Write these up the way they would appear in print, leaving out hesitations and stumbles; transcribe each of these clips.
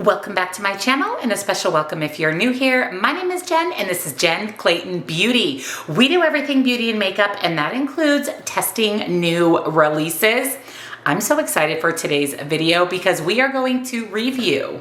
Welcome back to my channel, and a special welcome if you're new here. My name is Jen, and this is Jen Clayton Beauty. We do everything beauty and makeup, and that includes testing new releases. I'm so excited for today's video because we are going to review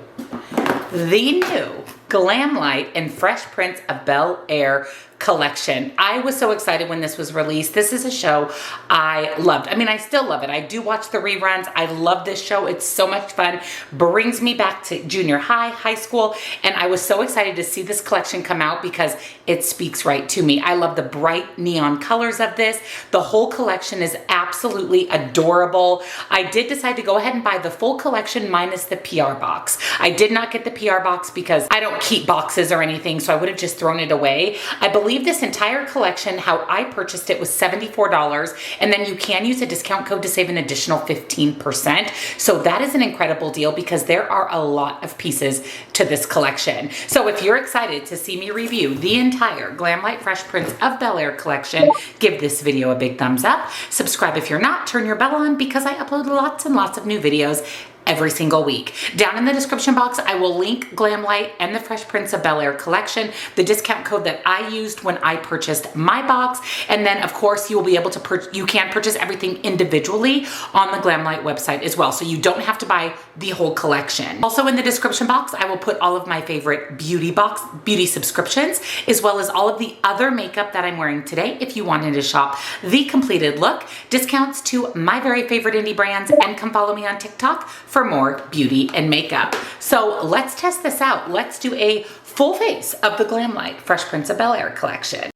the new Glamlite and Fresh Prince of Bel-Air collection. I was so excited when this was released. This is a show I loved. I mean, I still love it. I do watch the reruns. I love this show. It's so much fun. Brings me back to junior high, high school, and I was so excited to see this collection come out because it speaks right to me. I love the bright neon colors of this. The whole collection is absolutely adorable. I did decide to go ahead and buy the full collection minus the PR box. I did not get the PR box because I don't keep boxes or anything, so I would have just thrown it away. I believe this entire collection, how I purchased it, was $74, and then you can use a discount code to save an additional 15%. So that is an incredible deal because there are a lot of pieces to this collection. So if you're excited to see me review the entire Glamlite Fresh Prince of Bel-Air collection, give this video a big thumbs up. Subscribe if you're not, turn your bell on because I upload lots and lots of new videos every single week. Down in the description box, I will link Glamlite and the Fresh Prince of Bel-Air collection, the discount code that I used when I purchased my box, and then of course you will be able to you can purchase everything individually on the Glamlite website as well, so you don't have to buy the whole collection. Also in the description box, I will put all of my favorite beauty subscriptions, as well as all of the other makeup that I'm wearing today if you wanted to shop the completed look, discounts to my very favorite indie brands, and come follow me on TikTok for more beauty and makeup. So let's test this out. Let's do a full face of the Glamlite Fresh Prince of Bel-Air collection.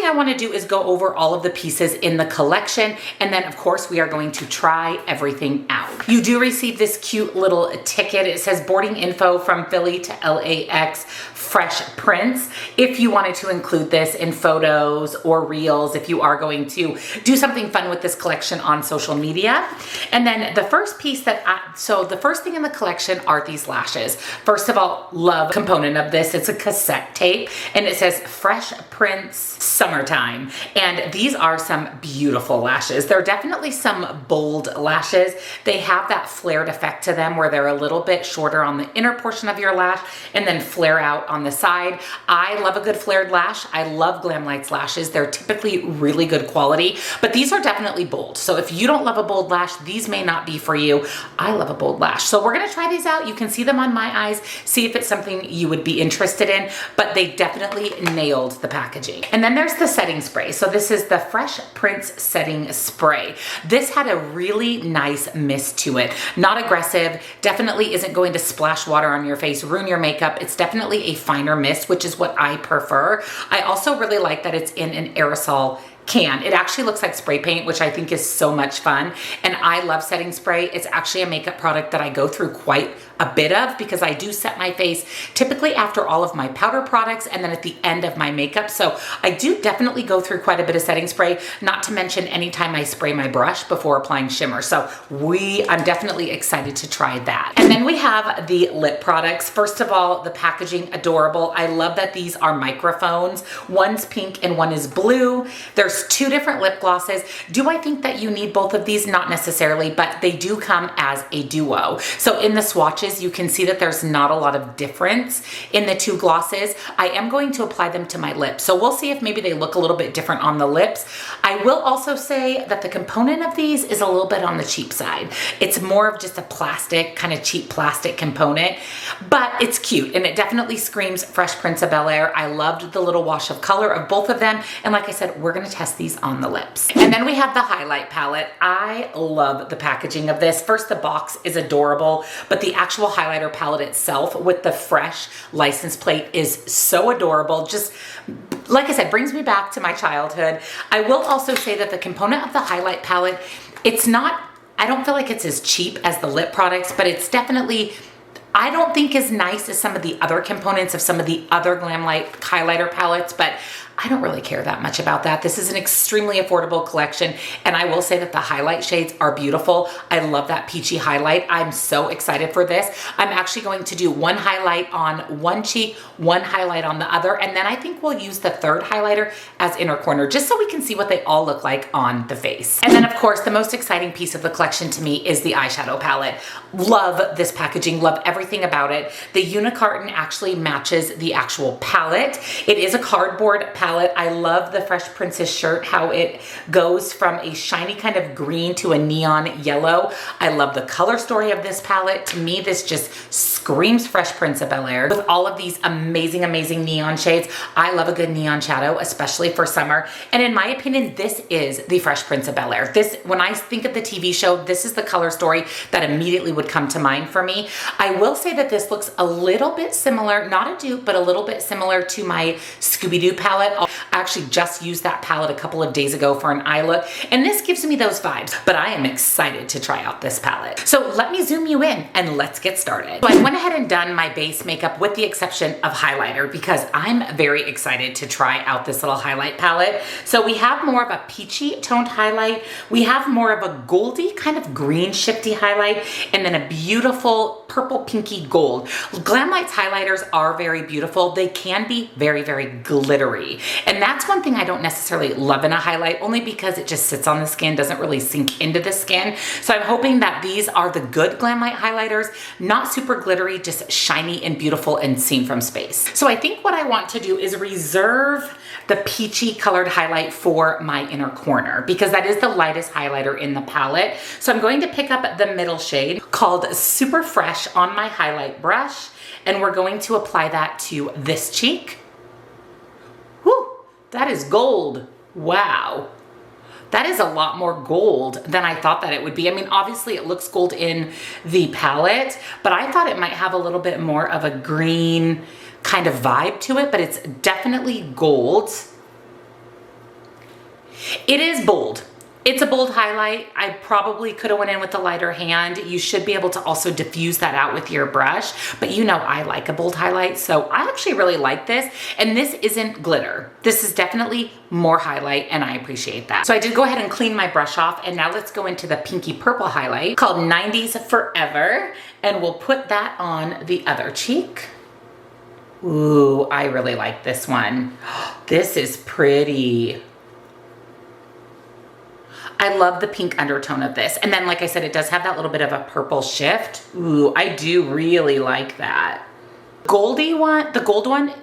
I want to do is go over all of the pieces in the collection, and then of course we are going to try everything out. You do receive this cute little ticket. It says boarding info from Philly to LAX Fresh Prince. If you wanted to include this in photos or reels, if you are going to do something fun with this collection on social media. And then the first piece the first thing in the collection are these lashes. First of all, love component of this. It's a cassette tape, and it says Fresh Prince Summertime. And these are some beautiful lashes. They're definitely some bold lashes. They have that flared effect to them where they're a little bit shorter on the inner portion of your lash and then flare out on the side. I love a good flared lash. I love Glamlite's lashes. They're typically really good quality, but these are definitely bold. So if you don't love a bold lash, these may not be for you. I love a bold lash. So we're gonna try these out. You can see them on my eyes, see if it's something you would be interested in, but they definitely nailed the packaging. And then there's the setting spray. So this is the Fresh Prince setting spray. This had a really nice mist to it. Not aggressive, definitely isn't going to splash water on your face, ruin your makeup. It's definitely a finer mist, which is what I prefer. I also really like that it's in an aerosol can. It actually looks like spray paint, which I think is so much fun. And I love setting spray. It's actually a makeup product that I go through quite a bit of because I do set my face typically after all of my powder products and then at the end of my makeup. So I do definitely go through quite a bit of setting spray, not to mention anytime I spray my brush before applying shimmer. So I'm definitely excited to try that. And then we have the lip products. First of all, the packaging, adorable. I love that these are microphones. One's pink and one is blue. There's two different lip glosses. Do I think that you need both of these? Not necessarily, but they do come as a duo. So in the swatches, you can see that there's not a lot of difference in the two glosses. I am going to apply them to my lips. So we'll see if maybe they look a little bit different on the lips. I will also say that the component of these is a little bit on the cheap side. It's more of just a plastic, kind of cheap plastic component, but it's cute and it definitely screams Fresh Prince of Bel-Air. I loved the little wash of color of both of them. And like I said, we're going to test these on the lips. And then we have the highlight palette. I love the packaging of this. First, the box is adorable, but the actual highlighter palette itself with the fresh license plate is so adorable. Just like I said, brings me back to my childhood. I will also say that the component of the highlight palette, I don't feel like it's as cheap as the lip products, but it's definitely I don't think as nice as some of the other components of some of the other Glamlite highlighter palettes, but I don't really care that much about that. This is an extremely affordable collection, and I will say that the highlight shades are beautiful. I love that peachy highlight. I'm so excited for this. I'm actually going to do one highlight on one cheek, one highlight on the other, and then I think we'll use the third highlighter as inner corner, just so we can see what they all look like on the face. And then of course, the most exciting piece of the collection to me is the eyeshadow palette. Love this packaging, love everything about it. The unicarton actually matches the actual palette. It is a cardboard palette. I love the Fresh Princess shirt, how it goes from a shiny kind of green to a neon yellow. I love the color story of this palette. To me, this just screams Fresh Prince of Bel-Air. With all of these amazing, amazing neon shades, I love a good neon shadow, especially for summer. And in my opinion, this is the Fresh Prince of Bel-Air. This, when I think of the TV show, this is the color story that immediately would come to mind for me. I will say that this looks a little bit similar, not a dupe, but a little bit similar to my Scooby-Doo palette. I actually just used that palette a couple of days ago for an eye look, and this gives me those vibes, but I am excited to try out this palette. So let me zoom you in and let's get started. So I went ahead and done my base makeup with the exception of highlighter because I'm very excited to try out this little highlight palette. So we have more of a peachy toned highlight. We have more of a goldy kind of green shifty highlight, and then a beautiful purple pinky gold. Glamlite's highlighters are very beautiful. They can be very, very glittery. And that's one thing I don't necessarily love in a highlight, only because it just sits on the skin, doesn't really sink into the skin. So I'm hoping that these are the good Glamlite highlighters, not super glittery, just shiny and beautiful and seen from space. So I think what I want to do is reserve the peachy colored highlight for my inner corner because that is the lightest highlighter in the palette. So I'm going to pick up the middle shade called Super Fresh on my highlight brush, and we're going to apply that to this cheek. Whew, that is gold. Wow. That is a lot more gold than I thought that it would be. I mean, obviously it looks gold in the palette, but I thought it might have a little bit more of a green kind of vibe to it, but it's definitely gold. It is bold. It's a bold highlight. I probably could have went in with a lighter hand. You should be able to also diffuse that out with your brush, but you know I like a bold highlight, so I actually really like this. And this isn't glitter. This is definitely more highlight, and I appreciate that. So I did go ahead and clean my brush off, and now let's go into the pinky purple highlight called 90s Forever, and we'll put that on the other cheek. Ooh, I really like this one. This is pretty. I love the pink undertone of this. And then, like I said, it does have that little bit of a purple shift. Ooh, I do really like that. Goldie one, the gold one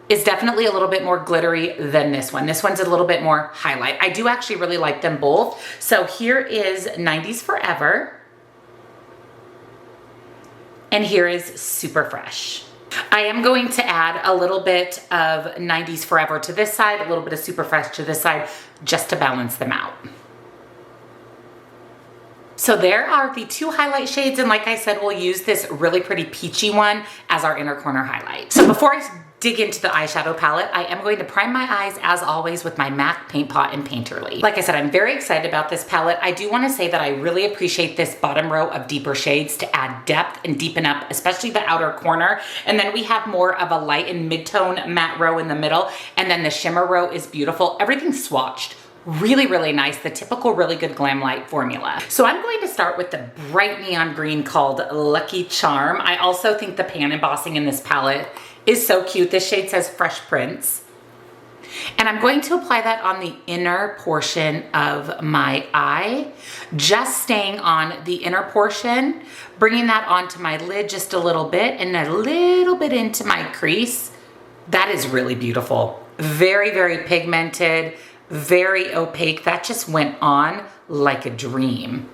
is definitely a little bit more glittery than this one. This one's a little bit more highlight. I do actually really like them both. So here is 90s Forever. And here is Super Fresh. I am going to add a little bit of 90s Forever to this side, a little bit of Super Fresh to this side, just to balance them out. So there are the two highlight shades, and like I said, we'll use this really pretty peachy one as our inner corner highlight. So before I dig into the eyeshadow palette, I am going to prime my eyes as always with my MAC Paint Pot and Painterly. Like I said, I'm very excited about this palette. I do want to say that I really appreciate this bottom row of deeper shades to add depth and deepen up, especially the outer corner. And then we have more of a light and mid-tone matte row in the middle. And then the shimmer row is beautiful. Everything's swatched. Really, really nice. The typical really good Glamlite formula. So I'm going to start with the bright neon green called Lucky Charm. I also think the pan embossing in this palette is so cute. This shade says Fresh Prince. And I'm going to apply that on the inner portion of my eye, just staying on the inner portion, bringing that onto my lid just a little bit and a little bit into my crease. That is really beautiful. Very, very pigmented, very opaque. That just went on like a dream.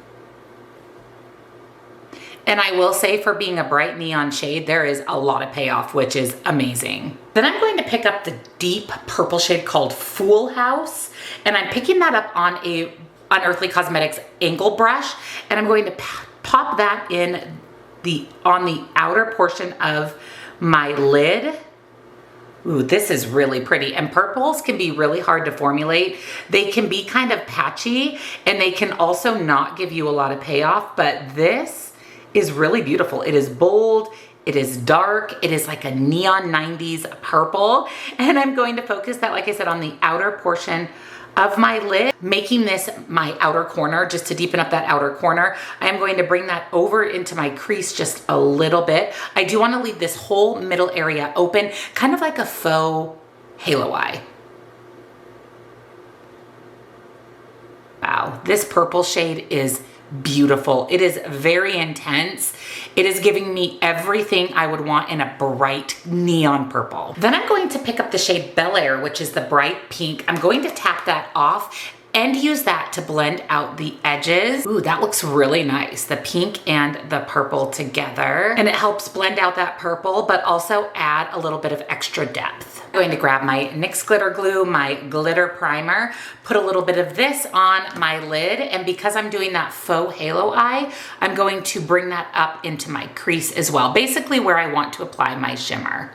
And I will say, for being a bright neon shade, there is a lot of payoff, which is amazing. Then I'm going to pick up the deep purple shade called Fool House, and I'm picking that up on a Unearthly Cosmetics angle brush, and I'm going to pop that in on the outer portion of my lid. Ooh, this is really pretty. And purples can be really hard to formulate. They can be kind of patchy, and they can also not give you a lot of payoff, but this is really beautiful. It is bold, It is dark. It is like a neon 90s purple. And I'm going to focus that, like I said, on the outer portion of my lid, making this my outer corner just to deepen up that outer corner. I am going to bring that over into my crease just a little bit. I do want to leave this whole middle area open, kind of like a faux halo eye. Wow, this purple shade is beautiful. It is very intense. It is giving me everything I would want in a bright neon purple. Then I'm going to pick up the shade Bel Air, which is the bright pink. I'm going to tap that off and use that to blend out the edges. Ooh, that looks really nice. The pink and the purple together. And it helps blend out that purple, but also add a little bit of extra depth. I'm going to grab my NYX glitter glue, my glitter primer, put a little bit of this on my lid, and because I'm doing that faux halo eye, I'm going to bring that up into my crease as well, basically where I want to apply my shimmer.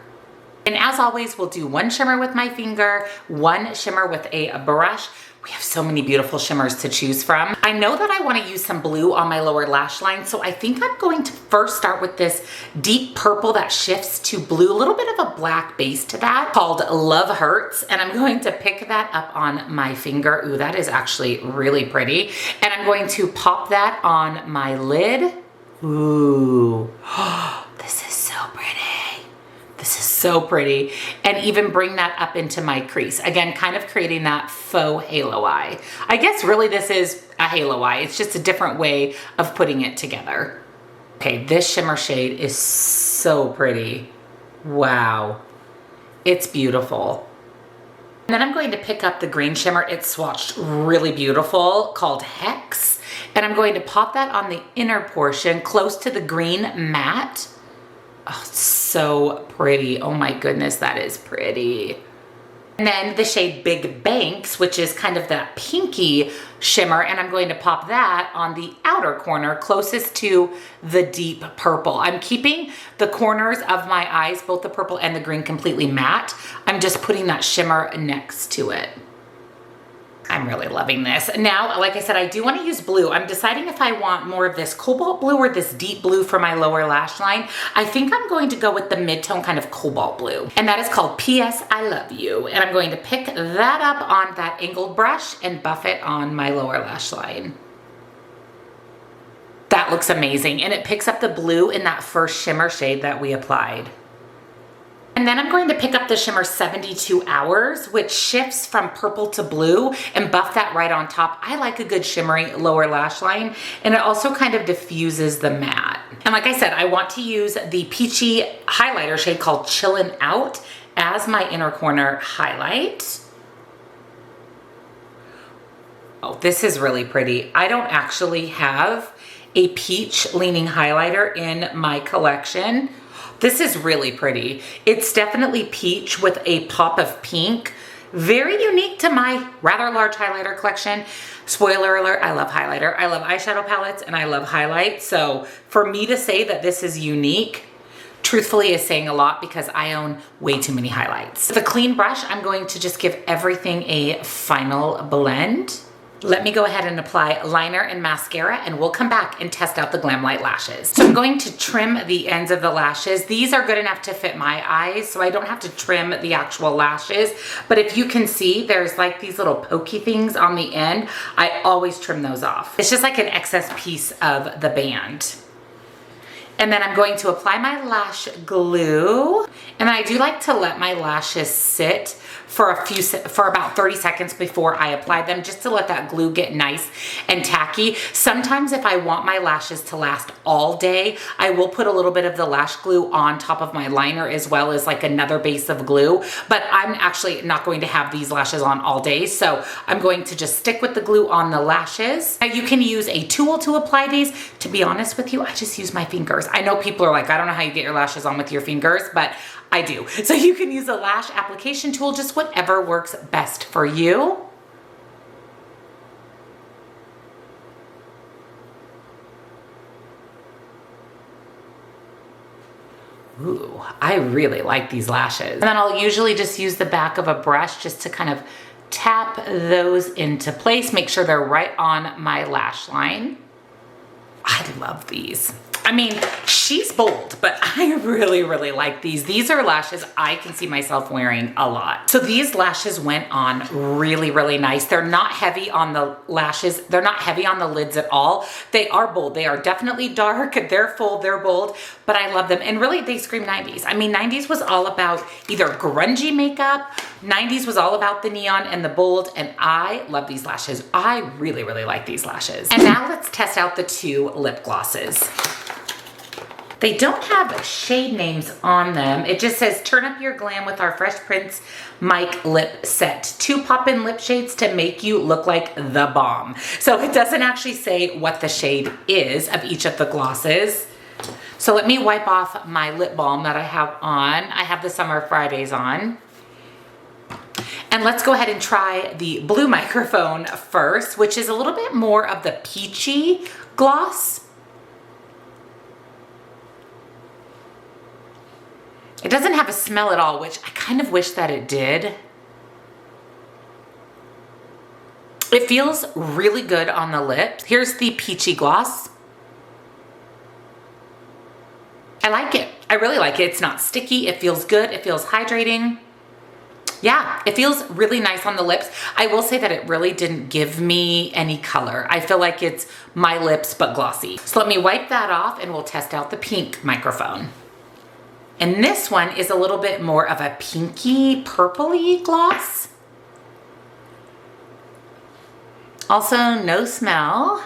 And as always, we'll do one shimmer with my finger, one shimmer with a brush. We have so many beautiful shimmers to choose from. I know that I want to use some blue on my lower lash line, so I think I'm going to first start with this deep purple that shifts to blue, a little bit of a black base to that, called Love Hurts, and I'm going to pick that up on my finger. Ooh, that is actually really pretty. And I'm going to pop that on my lid. Ooh, this is so pretty. This is so pretty. And even bring that up into my crease. Again, kind of creating that faux halo eye. I guess really this is a halo eye. It's just a different way of putting it together. Okay, this shimmer shade is so pretty. Wow. It's beautiful. And then I'm going to pick up the green shimmer. It's swatched really beautiful, called Hex. And I'm going to pop that on the inner portion close to the green matte. Oh, it's so pretty. Oh my goodness, that is pretty. And then the shade Big Banks, which is kind of that pinky shimmer, and I'm going to pop that on the outer corner closest to the deep purple. I'm keeping the corners of my eyes, both the purple and the green, completely matte. I'm just putting that shimmer next to it. I'm really loving this. Now, like I said, I do want to use blue. I'm deciding if I want more of this cobalt blue or this deep blue for my lower lash line. I think I'm going to go with the mid-tone kind of cobalt blue. And that is called P.S. I Love You. And I'm going to pick that up on that angled brush and buff it on my lower lash line. That looks amazing. And it picks up the blue in that first shimmer shade that we applied. And then I'm going to pick up the shimmer 72 Hours, which shifts from purple to blue, and buff that right on top. I like a good shimmery lower lash line, and it also kind of diffuses the matte. And like I said, I want to use the peachy highlighter shade called Chillin' Out as my inner corner highlight. Oh, this is really pretty. I don't actually have a peach leaning highlighter in my collection. This is really pretty. It's definitely peach with a pop of pink. Very unique to my rather large highlighter collection. Spoiler alert, I love highlighter. I love eyeshadow palettes and I love highlight. So for me to say that this is unique, truthfully is saying a lot because I own way too many highlights. With a clean brush, I'm going to just give everything a final blend. Let me go ahead and apply liner and mascara, and we'll come back and test out the Glamlite lashes. So I'm going to trim the ends of the lashes. These are good enough to fit my eyes, so I don't have to trim the actual lashes. But if you can see, there's like these little pokey things on the end. I always trim those off. It's just like an excess piece of the band. And then I'm going to apply my lash glue. And I do like to let my lashes sit for about 30 seconds before I apply them, just to let that glue get nice and tacky. Sometimes if I want my lashes to last all day, I will put a little bit of the lash glue on top of my liner as well as like another base of glue, but I'm actually not going to have these lashes on all day, so I'm going to just stick with the glue on the lashes. Now you can use a tool to apply these. To be honest with you, I just use my fingers. I know people are like, I don't know how you get your lashes on with your fingers, but I do. So you can use a lash application tool, just whatever works best for you. Ooh, I really like these lashes. And then I'll usually just use the back of a brush just to kind of tap those into place, make sure they're right on my lash line. I love these. I mean, she's bold, but I really, really like these. These are lashes I can see myself wearing a lot. So these lashes went on really, really nice. They're not heavy on the lashes. They're not heavy on the lids at all. They are bold. They are definitely dark. They're full, they're bold, but I love them. And really, they scream 90s. I mean, 90s was all about either grungy makeup, 90s was all about the neon and the bold, and I love these lashes. I really, really like these lashes. And now let's test out the 2 lip glosses. They don't have shade names on them. It just says, turn up your glam with our Fresh Prince Mic Lip Set. 2 pop-in lip shades to make you look like the bomb. So it doesn't actually say what the shade is of each of the glosses. So let me wipe off my lip balm that I have on. I have the Summer Fridays on. And let's go ahead and try the blue microphone first, which is a little bit more of the peachy gloss. It doesn't have a smell at all, which I kind of wish that it did. It feels really good on the lips. Here's the peachy gloss. I like it. I really like it. It's not sticky. It feels good. It feels hydrating. Yeah, it feels really nice on the lips. I will say that it really didn't give me any color. I feel like it's my lips, but glossy. So let me wipe that off and we'll test out the pink microphone. And this one is a little bit more of a pinky, purpley gloss. Also, no smell.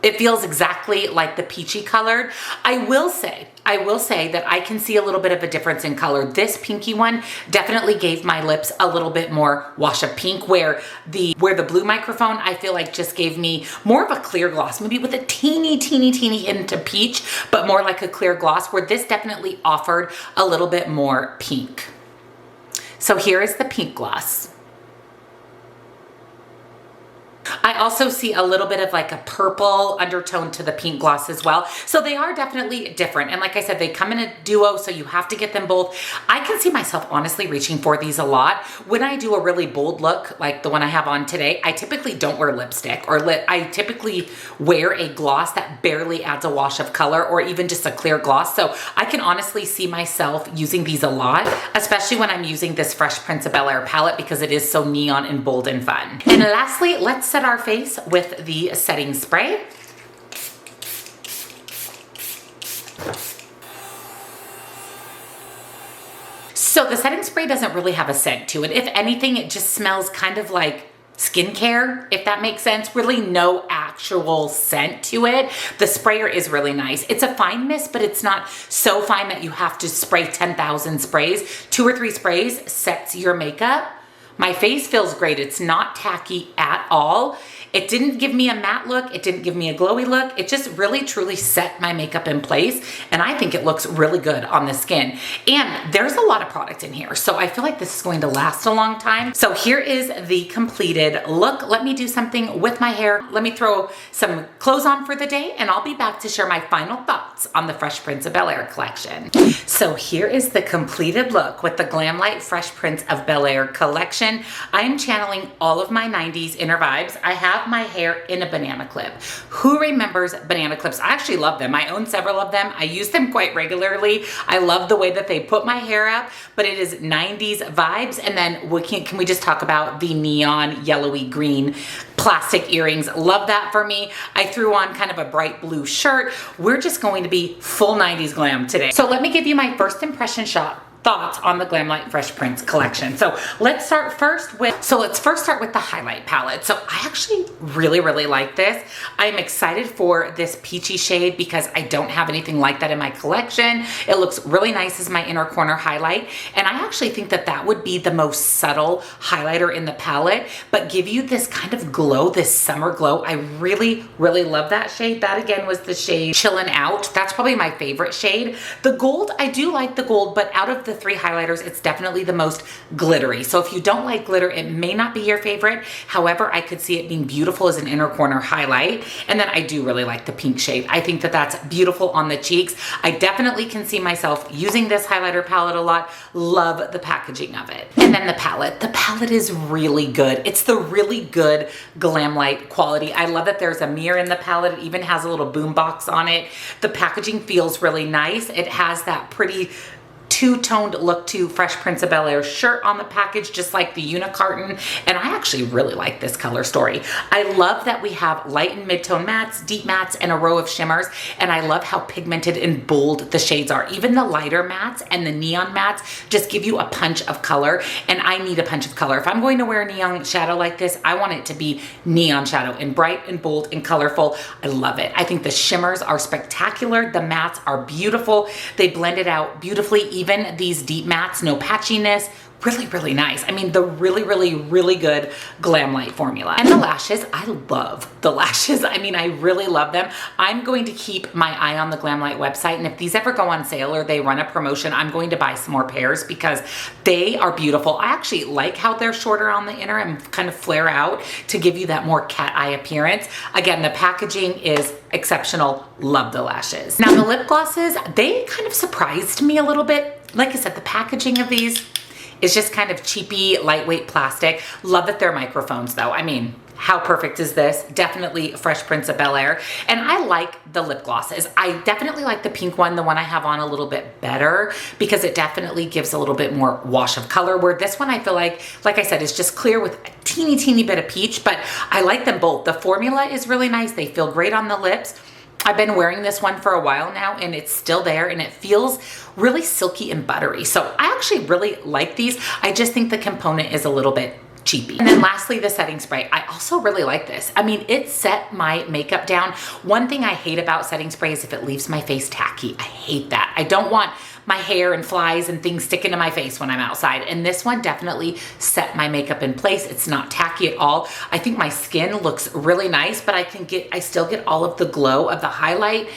It feels exactly like the peachy colored. I will say that I can see a little bit of a difference in color. This pinky one definitely gave my lips a little bit more wash of pink, where the blue microphone I feel like just gave me more of a clear gloss, maybe with a teeny hint of peach, but more like a clear gloss, where this definitely offered a little bit more pink. So here is the pink gloss. I also see a little bit of like a purple undertone to the pink gloss as well. So they are definitely different. And like I said, they come in a duo, so you have to get them both. I can see myself honestly reaching for these a lot. When I do a really bold look, like the one I have on today, I typically don't wear lipstick or I typically wear a gloss that barely adds a wash of color, or even just a clear gloss. So I can honestly see myself using these a lot, especially when I'm using this Fresh Prince of Bel-Air palette, because it is so neon and bold and fun. And lastly, let's set our face with the setting spray. So the setting spray doesn't really have a scent to it. If anything, it just smells kind of like skincare, if that makes sense. Really no actual scent to it. The sprayer is really nice. It's a fine mist, but it's not so fine that you have to spray 10,000 sprays. 2 or 3 sprays sets your makeup. My face feels great. It's not tacky at all. It didn't give me a matte look. It didn't give me a glowy look. It just really truly set my makeup in place. And I think it looks really good on the skin. And there's a lot of product in here, so I feel like this is going to last a long time. So here is the completed look. Let me do something with my hair. Let me throw some clothes on for the day, and I'll be back to share my final thoughts on the Fresh Prince of Bel-Air collection. So here is the completed look with the Glamlite Fresh Prince of Bel-Air collection. I am channeling all of my 90s inner vibes. I have my hair in a banana clip. Who remembers banana clips? I actually love them. I own several of them. I use them quite regularly. I love the way that they put my hair up, but it is 90s vibes. And then can we just talk about the neon yellowy green plastic earrings? Love that for me. I threw on kind of a bright blue shirt. We're just going to be full 90s glam today. So let me give you my first impression thoughts on the Glamlite Fresh Prince collection. So let's first start with the highlight palette. So I actually really like this. I'm excited for this peachy shade because I don't have anything like that in my collection. It looks really nice as my inner corner highlight. And I actually think that that would be the most subtle highlighter in the palette, but give you this kind of glow, this summer glow. I really love that shade. That again was the shade Chillin' Out. That's probably my favorite shade. The gold, I do like the gold, but out of the three highlighters, it's definitely the most glittery. So if you don't like glitter, it may not be your favorite. However, I could see it being beautiful as an inner corner highlight. And then I do really like the pink shade. I think that that's beautiful on the cheeks. I definitely can see myself using this highlighter palette a lot. Love the packaging of it. And then the palette. The palette is really good. It's the really good Glamlite quality. I love that there's a mirror in the palette. It even has a little boom box on it. The packaging feels really nice. It has that pretty two-toned look to Fresh Prince of Bel-Air shirt on the package, just like the unicarton. And I actually really like this color story. I love that we have light and mid-tone mattes, deep mattes, and a row of shimmers. And I love how pigmented and bold the shades are. Even the lighter mattes and the neon mattes just give you a punch of color. And I need a punch of color. If I'm going to wear a neon shadow like this, I want it to be neon shadow and bright and bold and colorful. I love it. I think the shimmers are spectacular. The mattes are beautiful. They blend it out beautifully. Even these deep mattes, no patchiness, really, really nice. I mean, the really, really, really good Glamlite formula. And the lashes, I love the lashes. I mean, I really love them. I'm going to keep my eye on the Glamlite website, and if these ever go on sale or they run a promotion, I'm going to buy some more pairs because they are beautiful. I actually like how they're shorter on the inner and kind of flare out to give you that more cat eye appearance. Again, the packaging is exceptional. Love the lashes. Now the lip glosses, they kind of surprised me a little bit. Like I said, the packaging of these is just kind of cheapy, lightweight plastic. Love that they're microphones though. I mean, how perfect is this? Definitely Fresh Prince of Bel-Air. And I like the lip glosses. I definitely like the pink one, the one I have on, a little bit better because it definitely gives a little bit more wash of color, where this one I feel like I said, is just clear with a teeny bit of peach, but I like them both. The formula is really nice. They feel great on the lips. I've been wearing this one for a while now and it's still there and it feels really silky and buttery. So I actually really like these. I just think the component is a little bit cheapy. And then lastly, the setting spray. I also really like this. I mean, it set my makeup down. One thing I hate about setting spray is if it leaves my face tacky. I hate that. I don't want my hair and flies and things sticking to my face when I'm outside. And this one definitely set my makeup in place. It's not tacky at all. I think my skin looks really nice, but I still get all of the glow of the highlight.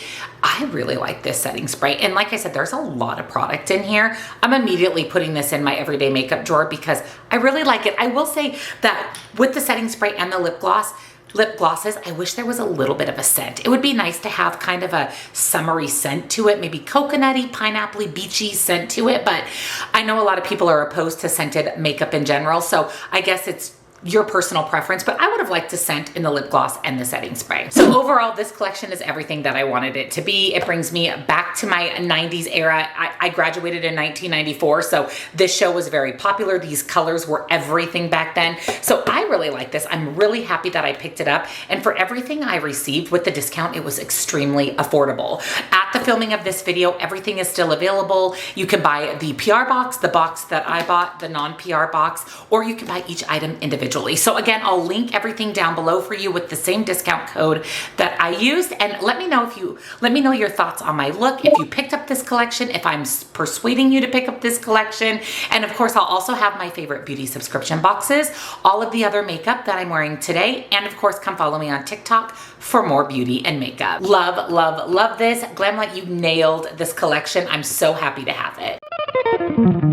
I really like this setting spray. And like I said, there's a lot of product in here. I'm immediately putting this in my everyday makeup drawer because I really like it. I will say that with the setting spray and the lip glosses, I wish there was a little bit of a scent. It would be nice to have kind of a summery scent to it, maybe coconutty, pineapple-y, beachy scent to it, but I know a lot of people are opposed to scented makeup in general, so I guess it's your personal preference, but I would have liked to scent in the lip gloss and the setting spray. So overall, this collection is everything that I wanted it to be. It brings me back to my 90s era. I graduated in 1994, so this show was very popular. These colors were everything back then. So I really like this. I'm really happy that I picked it up. And for everything I received with the discount, it was extremely affordable. At the filming of this video, everything is still available. You can buy the PR box, the box that I bought, the non-PR box, or you can buy each item individually. So again, I'll link everything down below for you with the same discount code that I used. And let me know your thoughts on my look. If you picked up this collection, if I'm persuading you to pick up this collection. And of course, I'll also have my favorite beauty subscription boxes, all of the other makeup that I'm wearing today. And of course, come follow me on TikTok for more beauty and makeup. Love, love, love this. Glamlite, you nailed this collection. I'm so happy to have it.